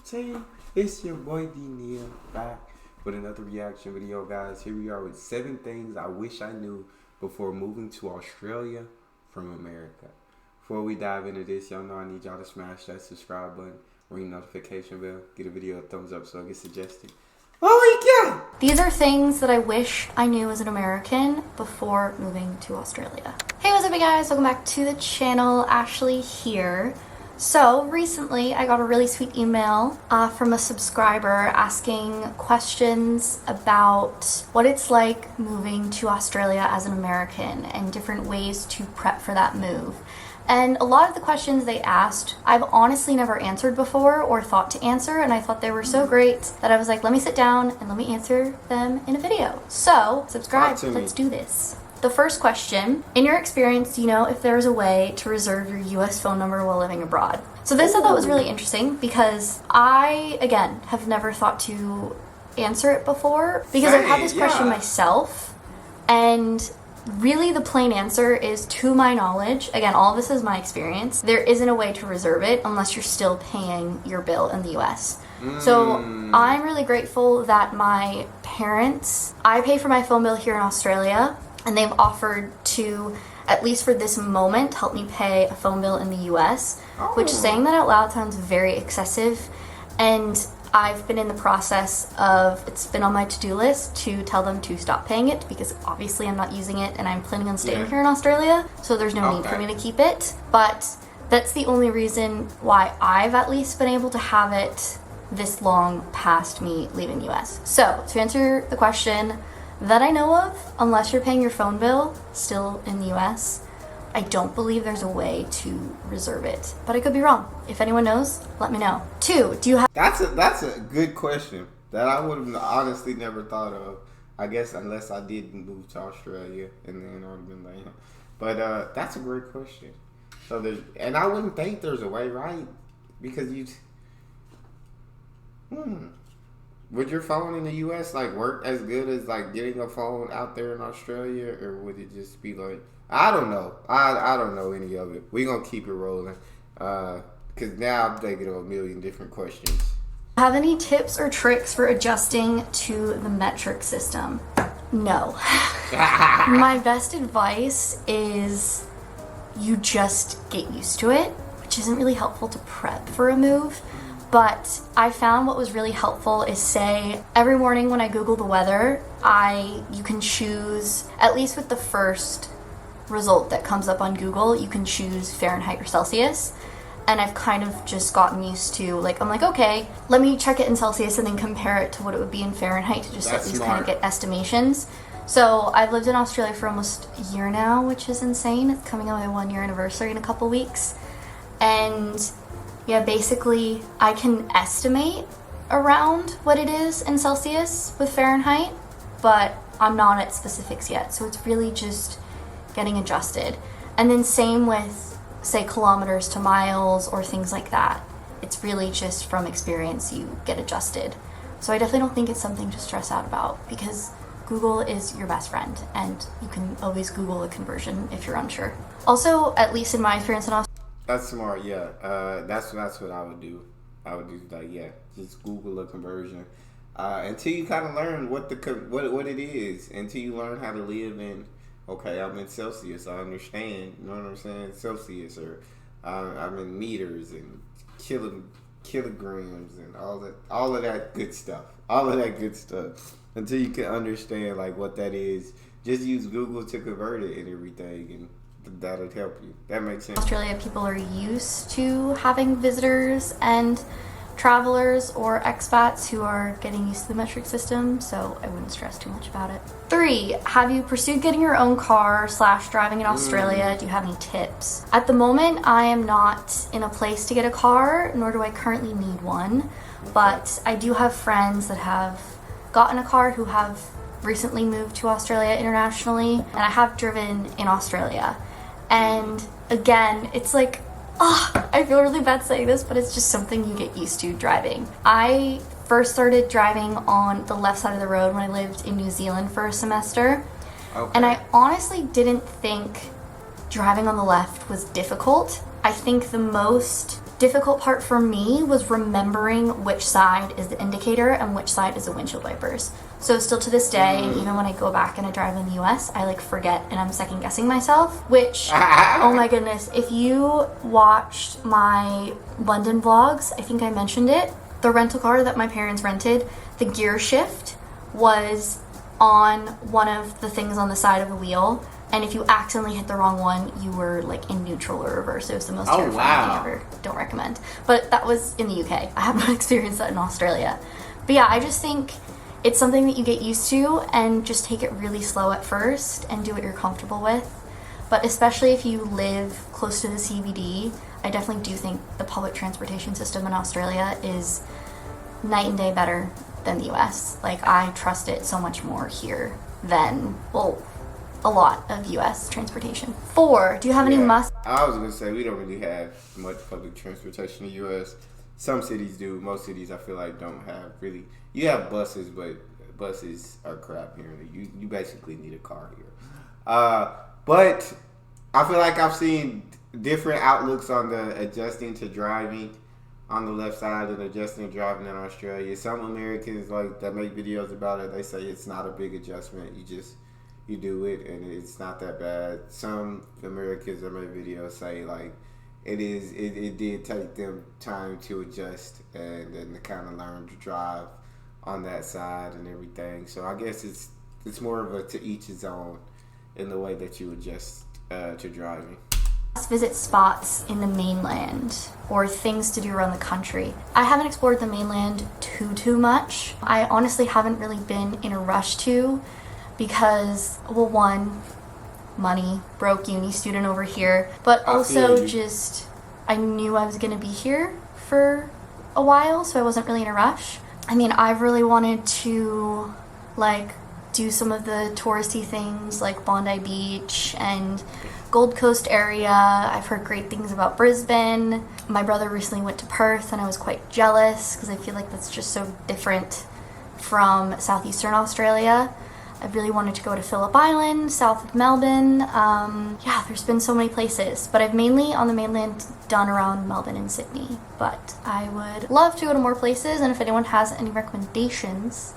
team? It's your boy D Neal back with another reaction video, guys. Here we are with 7 things I wish I knew before moving to Australia from America. Before we dive into this, y'all know I need y'all to smash that subscribe button, ring the notification bell, get a video a thumbs up so it gets suggested. Oh my god! These are things that I wish I knew as an American before moving to Australia. Hey, what's up you guys? Welcome back to the channel. Ashleigh here. So recently I got a really sweet email from a subscriber asking questions about what it's like moving to Australia as an American and different ways to prep for that move. And a lot of the questions they asked, I've honestly never answered before or thought to answer, and I thought they were so great that I was like, let me sit down and let me answer them in a video. So, subscribe, let's do this. The first question, in your experience, do you know if there's a way to reserve your US phone number while living abroad? So this I thought was really interesting because I, again, have never thought to answer it before because I've had this question myself, and really the plain answer is, to my knowledge, again, all of this is my experience, there isn't a way to reserve it unless you're still paying your bill in the US. So I'm really grateful that my parents, I pay for my phone bill here in Australia, and they've offered to, at least for this moment, help me pay a phone bill in the US, which, saying that out loud, sounds very excessive. And I've been in the process of, it's been on my to-do list to tell them to stop paying it because obviously I'm not using it and I'm planning on staying here in Australia, so there's no need for me to keep it. But that's the only reason why I've at least been able to have it this long past me leaving US. So to answer the question, that I know of, unless you're paying your phone bill still in the US, I don't believe there's a way to reserve it, but I could be wrong. If anyone knows, let me know. 2, do you have... That's a good question that I would have honestly never thought of. I guess unless I did move to Australia, and then I would have been like, but that's a great question. So there's, and I wouldn't think there's a way, right? Because you... Would your phone in the US like work as good as like getting a phone out there in Australia, or would it just be like, I don't know. I don't know any of it. We're gonna keep it rolling, cause now I'm thinking of a million different questions. Have any tips or tricks for adjusting to the metric system? No. My best advice is you just get used to it, which isn't really helpful to prep for a move. But I found what was really helpful is, say, every morning when I Google the weather, you can choose, at least with the first result that comes up on Google, you can choose Fahrenheit or Celsius. And I've kind of just gotten used to, like, I'm like, okay, let me check it in Celsius and then compare it to what it would be in Fahrenheit to just at least kind of get estimations. So I've lived in Australia for almost a year now, which is insane. It's coming on my 1-year anniversary in a couple weeks. And yeah, basically, I can estimate around what it is in Celsius with Fahrenheit, but I'm not at specifics yet, so it's really just getting adjusted. And then same with, say, kilometers to miles or things like that. It's really just from experience you get adjusted. So I definitely don't think it's something to stress out about because Google is your best friend, and you can always Google a conversion if you're unsure. Also, at least in my experience in Australia, That's smart, yeah. That's what I would do. I would do like, yeah, just Google a conversion until you kind of learn what it is. Until you learn how to live in. Okay, I'm in Celsius. I understand. You know what I'm saying? Celsius, or I'm in meters and kilograms and all of that good stuff. All of that good stuff. Until you can understand like what that is, just use Google to convert it and everything, and that'll help you. That makes sense. Australia, people are used to having visitors and travelers or expats who are getting used to the metric system, so I wouldn't stress too much about it. 3, have you pursued getting your own car / driving in Australia? Do you have any tips? At the moment, I am not in a place to get a car, nor do I currently need one, but I do have friends that have gotten a car who have recently moved to Australia internationally, and I have driven in Australia. And again, it's like, I feel really bad saying this, but it's just something you get used to driving. I first started driving on the left side of the road when I lived in New Zealand for a semester. And I honestly didn't think driving on the left was difficult. I think the most difficult part for me was remembering which side is the indicator and which side is the windshield wipers. So still to this day, and even when I go back and I drive in the US, I like forget and I'm second guessing myself, which, oh my goodness, if you watched my London vlogs, I think I mentioned it, the rental car that my parents rented, the gear shift was on one of the things on the side of the wheel, and if you accidentally hit the wrong one, you were like in neutral or reverse. It was the most terrifying thing ever. Don't recommend. But that was in the UK. I have not experienced that in Australia. But yeah, I just think it's something that you get used to and just take it really slow at first and do what you're comfortable with. But especially if you live close to the CBD, I definitely do think the public transportation system in Australia is night and day better than the US. Like, I trust it so much more here than, well, a lot of US transportation. 4, do you have any must? I was going to say, we don't really have much public transportation in the US. Some cities do. Most cities, I feel like, don't have really. You have buses, but buses are crap here. You basically need a car here. But I feel like I've seen different outlooks on the adjusting to driving on the left side and adjusting to driving in Australia. Some Americans like that make videos about it. They say it's not a big adjustment. You do it and it's not that bad. Some Americans that make videos say like it did take them time to adjust and to kind of learn to drive on that side and everything. So I guess it's more of a to each his own in the way that you adjust to driving. Visit spots in the mainland or things to do around the country. I haven't explored the mainland too much. I honestly haven't really been in a rush to because, well, one, money, broke uni student over here, but also just I knew I was going to be here for a while, so I wasn't really in a rush. I mean, I've really wanted to like do some of the touristy things like Bondi Beach and Gold Coast area. I've heard great things about Brisbane. My brother recently went to Perth and I was quite jealous because I feel like that's just so different from southeastern Australia. I really wanted to go to Phillip Island, south of Melbourne. Yeah, there's been so many places, but I've mainly on the mainland done around Melbourne and Sydney. But I would love to go to more places, and if anyone has any recommendations,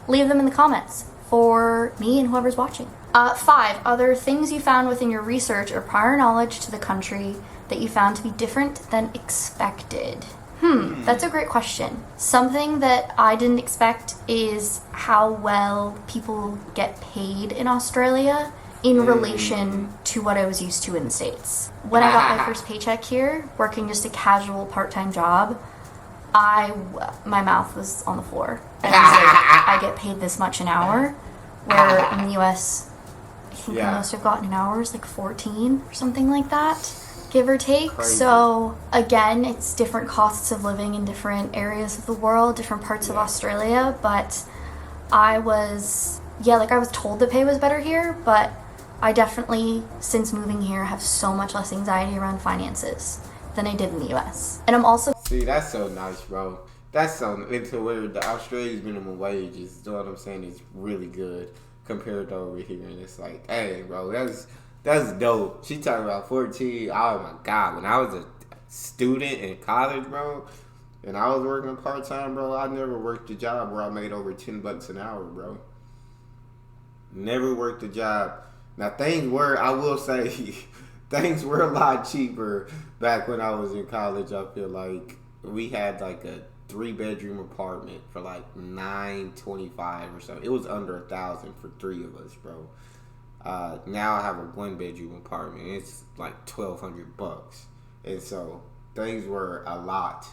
leave them in the comments for me and whoever's watching. 5, other things you found within your research or prior knowledge to the country that you found to be different than expected. That's a great question. Something that I didn't expect is how well people get paid in Australia in relation to what I was used to in the States. When I got my first paycheck here, working just a casual part-time job, my mouth was on the floor. And I was like, I get paid this much an hour, where in the US, I think the most I've gotten an hour is like 14 or something like that, give or take. Crazy. So again, it's different costs of living in different areas of the world, different parts of Australia, but I was told the pay was better here, but I definitely, since moving here, have so much less anxiety around finances than I did in the US. And I'm also... See, that's so nice, bro. That's so... Into where the Australia's minimum wage is, you know what I'm saying, is really good compared to over here. And it's like, hey, bro, that's dope. She talking about 14. Oh, my God. When I was a student in college, bro, and I was working part-time, bro, I never worked a job where I made over $10 an hour, bro. Never worked a job. Now, things were, I will say, things were a lot cheaper back when I was in college. I feel like we had like a 3-bedroom apartment for like $925 or so. It was under $1,000 for 3 of us, bro. Now I have a 1-bedroom apartment. It's like $1,200, and so things were a lot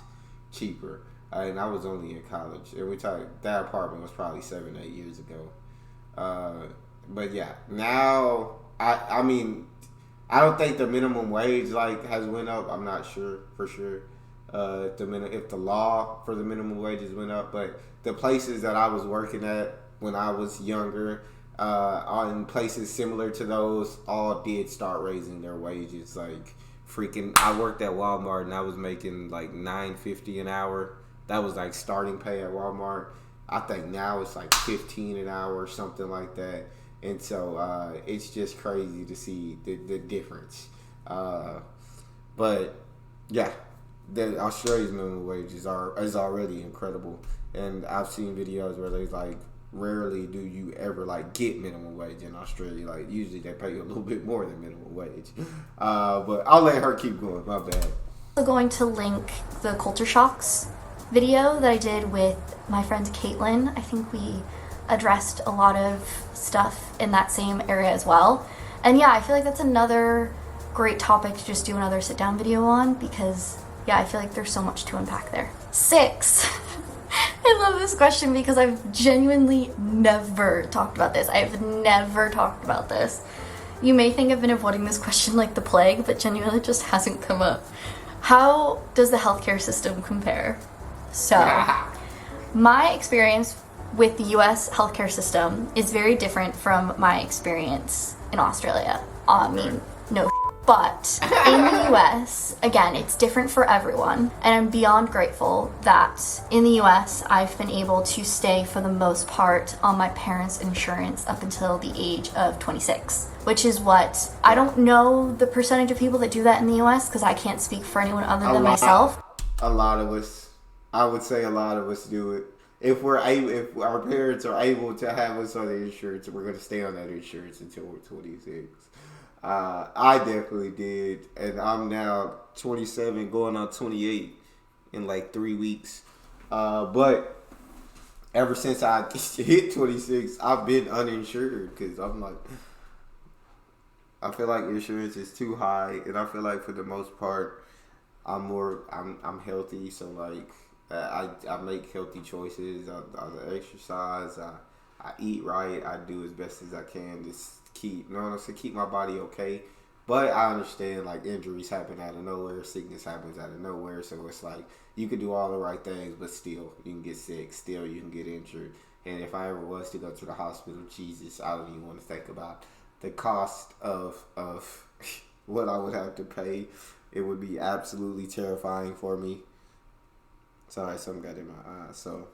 cheaper. And I was only in college, and that apartment was probably 7-8 years ago. But yeah, now I mean, I don't think the minimum wage has went up. I'm not sure for sure if the law for the minimum wages went up, but the places that I was working at when I was younger, in places similar to those, all did start raising their wages. Like freaking, I worked at Walmart and I was making like $9.50 an hour. That was like starting pay at Walmart. I think now it's like $15 an hour or something like that. And so it's just crazy to see the difference. But yeah, that Australia's minimum wage is already incredible, and I've seen videos where they like rarely do you ever like get minimum wage in Australia. Like usually they pay you a little bit more than minimum wage. But I'll let her keep going. My bad. I'm going to link the culture shocks video that I did with my friend Caitlin. I think we addressed a lot of stuff in that same area as well. And yeah, I feel like that's another great topic to just do another sit down video on, because yeah, I feel like there's so much to unpack there. 6. I love this question because I've genuinely never talked about this. I've never talked about this. You may think I've been avoiding this question like the plague, but genuinely it just hasn't come up. How does the healthcare system compare? So, my experience with the US healthcare system is very different from my experience in Australia. I mean, no. But in the US, again, it's different for everyone. And I'm beyond grateful that in the US, I've been able to stay for the most part on my parents' insurance up until the age of 26, which is what, I don't know the percentage of people that do that in the US because I can't speak for anyone other than myself. A lot of us, I would say a lot of us do it. If our parents are able to have us on the insurance, we're going to stay on that insurance until we're 26. I definitely did, and I'm now 27, going on 28 in like 3 weeks. But ever since I hit 26, I've been uninsured because I'm like, I feel like insurance is too high, and I feel like for the most part, I'm healthy, so like I make healthy choices. I exercise. I eat right. I do as best as I can to keep my body okay. But I understand like injuries happen out of nowhere, sickness happens out of nowhere. So it's like you can do all the right things, but still you can get sick. Still you can get injured. And if I ever was to go to the hospital, Jesus, I don't even want to think about the cost of what I would have to pay. It would be absolutely terrifying for me. Sorry, something got in my eye. So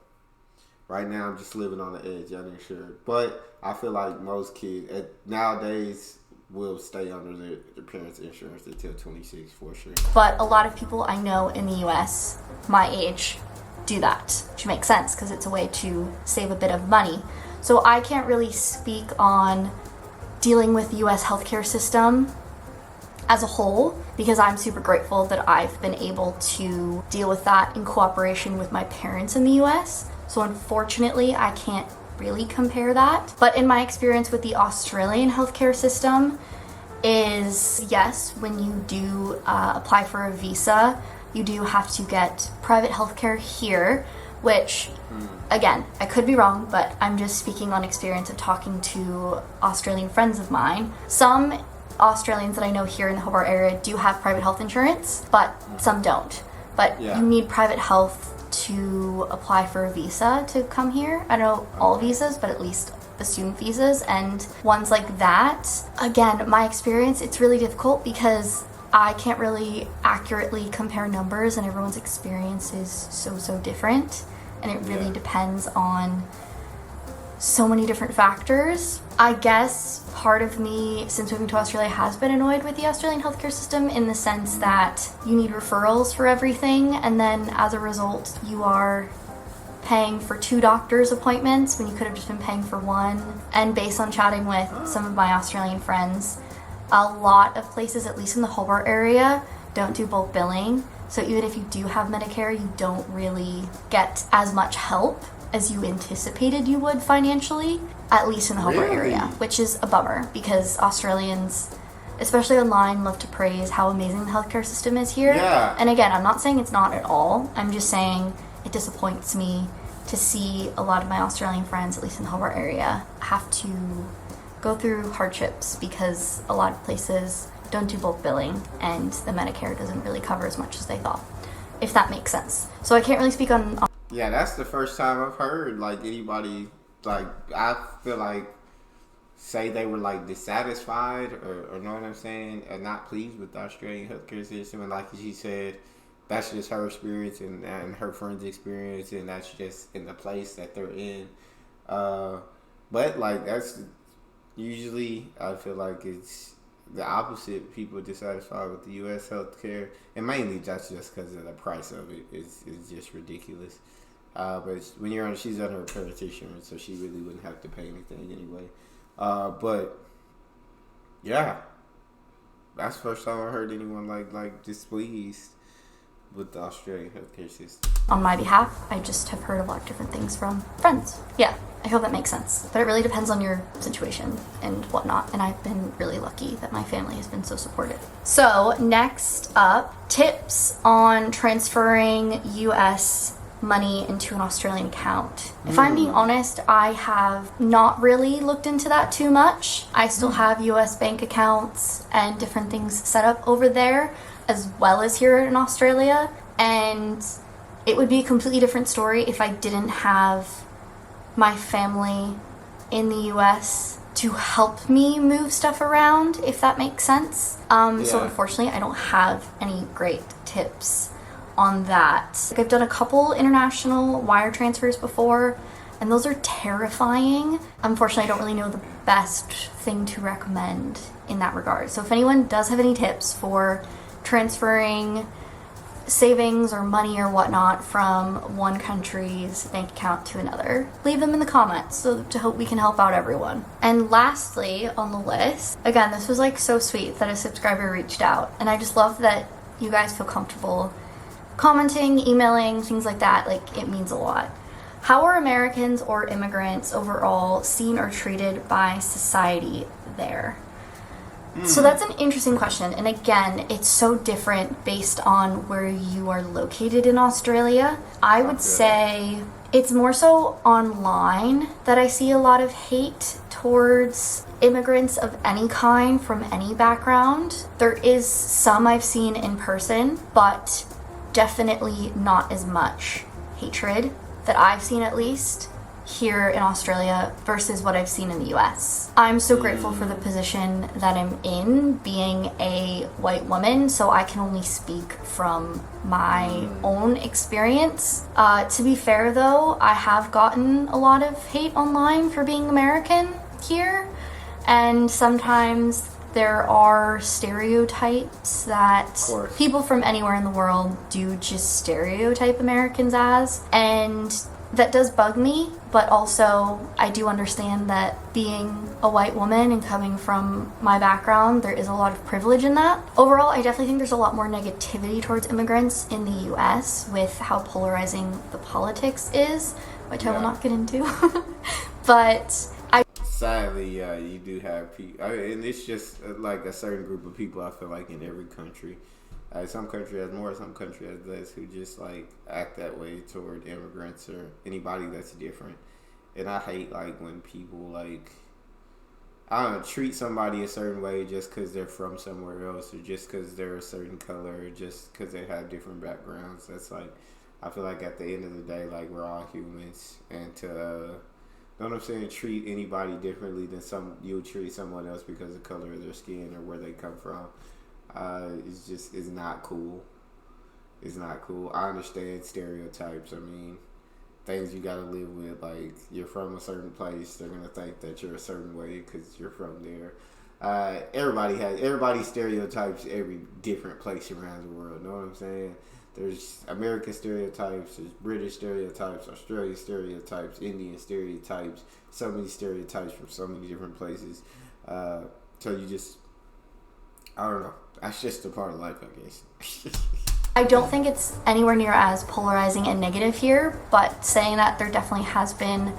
right now I'm just living on the edge, uninsured. But I feel like most kids nowadays will stay under their parents' insurance until 26 for sure. But a lot of people I know in the US, my age, do that, which makes sense because it's a way to save a bit of money. So I can't really speak on dealing with the US healthcare system as a whole, because I'm super grateful that I've been able to deal with that in cooperation with my parents in the US. So unfortunately, I can't really compare that. But in my experience with the Australian healthcare system is, yes, when you do apply for a visa, you do have to get private healthcare here, which, again, I could be wrong, but I'm just speaking on experience of talking to Australian friends of mine. Some Australians that I know here in the Hobart area do have private health insurance, but some don't. But you need private health to apply for a visa to come here. I don't know all visas, but at least the student visas and ones like that. Again, my experience, it's really difficult because I can't really accurately compare numbers and everyone's experience is so different. And it really depends on so many different factors. I guess part of me, since moving to Australia, has been annoyed with the Australian healthcare system in the sense that you need referrals for everything, and then as a result, you are paying for 2 doctor's appointments when you could have just been paying for 1. And based on chatting with some of my Australian friends, a lot of places, at least in the Hobart area, don't do bulk billing. So even if you do have Medicare, you don't really get as much help as you anticipated you would financially, at least in the Hobart area, which is a bummer because Australians, especially online, love to praise how amazing the healthcare system is here. Yeah. And again, I'm not saying it's not at all. I'm just saying it disappoints me to see a lot of my Australian friends, at least in the Hobart area, have to go through hardships because a lot of places don't do bulk billing and the Medicare doesn't really cover as much as they thought, if that makes sense. So I can't really speak on. Yeah, that's the first time I've heard like anybody, like I feel like, say they were like dissatisfied or know what I'm saying, and not pleased with the Australian healthcare system. And like she said, that's just her experience and her friend's experience, and that's just in the place that they're in. But like that's usually, I feel like it's the opposite. People dissatisfied with the U.S. healthcare, and mainly that's just because of the price of it is just ridiculous. But when she's under a parent insurance, so she really wouldn't have to pay anything anyway. But yeah, that's the first time I heard anyone like displeased with the Australian healthcare system. On my behalf, I just have heard a lot of different things from friends. Yeah, I hope that makes sense. But it really depends on your situation and whatnot. And I've been really lucky that my family has been so supportive. So next up, tips on transferring US money into an Australian account. If I'm being honest, I have not really looked into that too much. I still have US bank accounts and different things set up over there, as well as here in Australia, and it would be a completely different story if I didn't have my family in the US to help me move stuff around, if that makes sense. So unfortunately, I don't have any great tips on that. I've done a couple international wire transfers before, and those are terrifying. Unfortunately, I don't really know the best thing to recommend in that regard. So if anyone does have any tips for transferring savings or money or whatnot from one country's bank account to another, leave them in the comments so to hope we can help out everyone. And lastly on the list, again, this was like so sweet that a subscriber reached out, and I just love that you guys feel comfortable commenting, emailing, things like that. Like, it means a lot. How are Americans or immigrants overall seen or treated by society there? So that's an interesting question, and again, it's so different based on where you are located in Australia. I would say it's more so online that I see a lot of hate towards immigrants of any kind from any background. There is some I've seen in person, but definitely not as much hatred that I've seen, at least here in Australia, versus what I've seen in the US. I'm so grateful for the position that I'm in, being a white woman, so I can only speak from my own experience. To be fair though, I have gotten a lot of hate online for being American here, and sometimes there are stereotypes that people from anywhere in the world do just stereotype Americans as, and that does bug me, but also I do understand that being a white woman and coming from my background, there is a lot of privilege in that. Overall, I definitely think there's a lot more negativity towards immigrants in the US with how polarizing the politics is, which I will not get into. But sadly, you do have people, and it's just like a certain group of people, I feel like, in every country. Some country has more, some country has less, who just like act that way toward immigrants or anybody that's different. And I hate like when people like, I don't know, treat somebody a certain way just because they're from somewhere else, or just because they're a certain color, or just because they have different backgrounds. That's like, I feel like at the end of the day, like, we're all humans, and to know what I'm saying, treat anybody differently than you'll treat someone else because of the color of their skin or where they come from. It's not cool. It's not cool. I understand stereotypes. I mean, things you gotta live with. Like, you're from a certain place, they're gonna think that you're a certain way because you're from there. Everybody stereotypes every different place around the world. Know what I'm saying? There's American stereotypes, there's British stereotypes, Australian stereotypes, Indian stereotypes. So many stereotypes from so many different places. So you just, I don't know. That's just a part of life, I guess. I don't think it's anywhere near as polarizing and negative here, but saying that, there definitely has been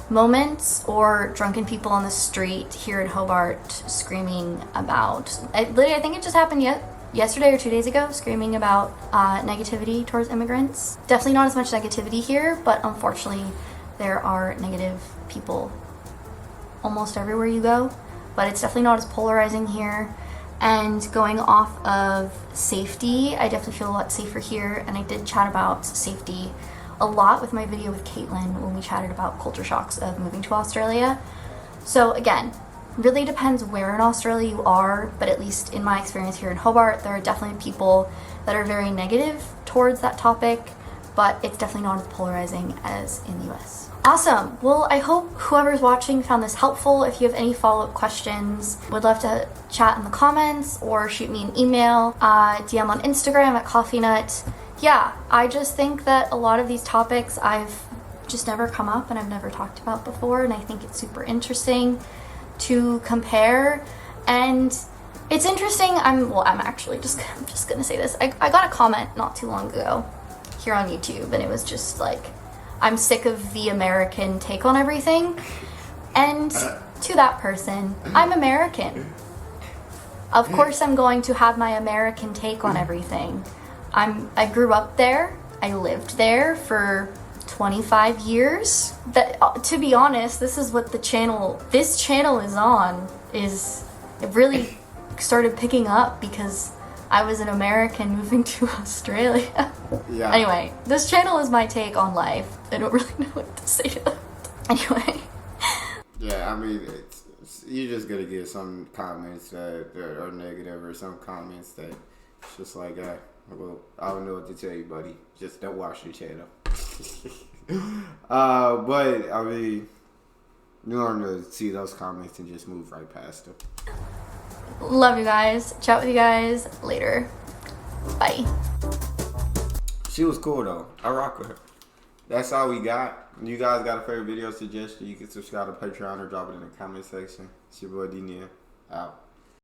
moments or drunken people on the street here in Hobart screaming about, I think it just happened yesterday or 2 days ago, screaming about negativity towards immigrants. Definitely not as much negativity here, but unfortunately there are negative people almost everywhere you go, but it's definitely not as polarizing here. And going off of safety, I definitely feel a lot safer here, and I did chat about safety a lot with my video with Caitlin when we chatted about culture shocks of moving to Australia. So again, really depends where in Australia you are, but at least in my experience here in Hobart, there are definitely people that are very negative towards that topic, but it's definitely not as polarizing as in the US. Awesome. Well, I hope whoever's watching found this helpful. If you have any follow-up questions, would love to chat in the comments or shoot me an email, DM on Instagram at CoffeeNut. Yeah, I just think that a lot of these topics I've just never come up and I've never talked about before, and I think it's super interesting to compare. And it's interesting, I'm just gonna say this. I got a comment not too long ago here on YouTube, and it was just like, I'm sick of the American take on everything. And to that person, I'm American. Of course I'm going to have my American take on everything. I grew up there. I lived there for 25 years. That, to be honest, this is what this channel is on. It really started picking up because I was an American moving to Australia. Yeah. Anyway, this channel is my take on life. I don't really know what to say to that. Anyway. Yeah, I mean, you're just gonna get some comments that are negative, or some comments that it's just like, well, I don't know what to tell you, buddy. Just don't watch the channel. But I mean, you learn to see those comments and just move right past them. Love you guys. Chat with you guys later. Bye. She was cool though. I rock with her. That's all we got. You guys got a favorite video suggestion, you can subscribe to Patreon or drop it in the comment section. It's your boy Neal. Out.